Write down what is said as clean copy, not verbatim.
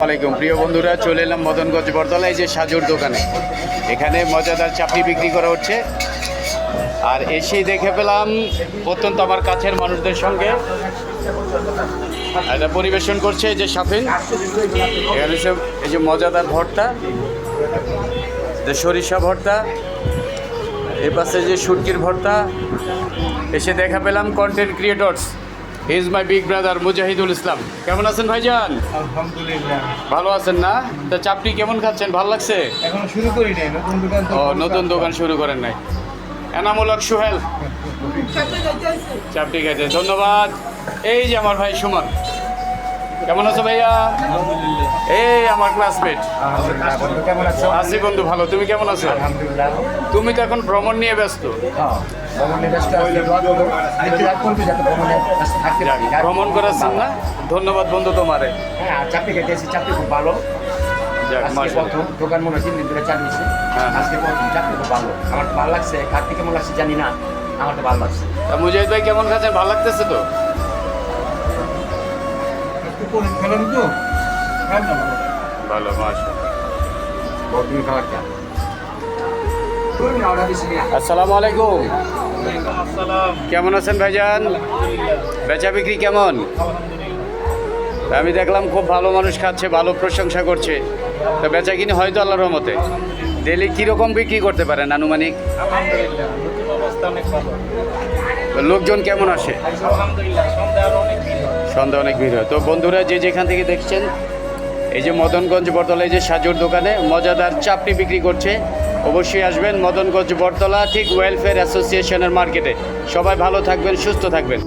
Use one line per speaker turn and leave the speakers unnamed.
আসসালামাইকুম প্রিয় বন্ধুরা, চলে এলাম মদনগঞ্জ বটতলা। এই যে সাজুর দোকানে, এখানে মজাদার চাপড়ি বিক্রি করা হচ্ছে। আর এসেই দেখে পেলাম অত্যন্ত আমার কাছের মানুষদের সঙ্গে এটা পরিবেশন করছে এই যে শাফিন। এখানে সব এই যে মজাদার ভর্তা, যে সরিষা ভর্তা, এ পাশে যে শুটকির ভর্তা। এসে দেখা পেলাম content creators, he is my big brother Mujahidul Islam. কেমন আছেন ভাইজান?
আলহামদুলিল্লাহ
ভালো আছেন না? তা চাপটি কেমন খাচ্ছেন? ভালো লাগছে?
এখন শুরু করি নাই, নতুন দোকান তো।
ও, নতুন দোকান শুরু করেন নাই। এনামুল হক সোহেল চাপটি খাইতে ধন্যবাদ। এই যে আমার ভাই সুমন, কেমন আছো ভাইয়া?
আলহামদুলিল্লাহ।
এই আমার ক্লাসমেট।
আলহামদুলিল্লাহ। বন্ধু কেমন আছো?
আছি বন্ধু, ভালো। তুমি কেমন আছো?
আলহামদুলিল্লাহ।
তুমি তো এখন ভ্রমণ নিয়ে ব্যস্ত।
হ্যাঁ, ভ্রমণে ব্যস্ত আছি। দোয়া করো, দেখতে রাখবো যাতে ভ্রমণে ব্যস্ত থাকতে
যাক,
পারি।
ভ্রমণ করাচ্ছেন না? ধন্যবাদ বন্ধু তোমারে।
হ্যাঁ, আর চাকরি খেতে এসেছি, চাকরি খুব ভালো।
যাক,
আজকে
মাশাআল্লাহ।
প্রথম দোকান মনে হয় 3 দিন ধরে চালিয়েছি।
হ্যাঁ।
আজকে প্রথম, চাকরি খুব ভালো। আমার তো ভালো লাগছে। কার্তিক কেমন লাগছে জানি না, আমার তো ভালো লাগছে।
তা মুজাহিদ ভাই কেমন খাচ্ছেন? ভালো লাগতেছে তো?
খেলেন তো?
ভালো, মাশাআল্লাহ।
তুমি খাবার খা।
আসসালামু আলাইকুম। কেমন আছেন ভাইজান? বেচা বিক্রি কেমন? আমি দেখলাম খুব ভালো মানুষ খাচ্ছে, ভালো প্রশংসা করছে। তো বেচা কিনি হয়তো আল্লাহর রহমতে। ডেলি কীরকম বিক্রি করতে পারেন আনুমানিক?
আলহামদুলিল্লাহ, নতুন অবস্থা অনেক ভালো।
তো লোকজন কেমন আসে?
আলহামদুলিল্লাহ, সন্ধ্যা আরো অনেক ভিড় হয়।
সন্ধ্যা অনেক ভিড় হয়। তো বন্ধুরা, যে যেখান থেকে দেখছেন, এই যে মদনগঞ্জ বটতলা, এই যে সাজুর দোকানে মজাদার চাপড়ি বিক্রি করছে। অবশ্যই আসবেন মদনগঞ্জ বটতলা, ঠিক ওয়েলফেয়ার অ্যাসোসিয়েশনের মার্কেটে। সবাই ভালো থাকবেন, সুস্থ থাকবেন।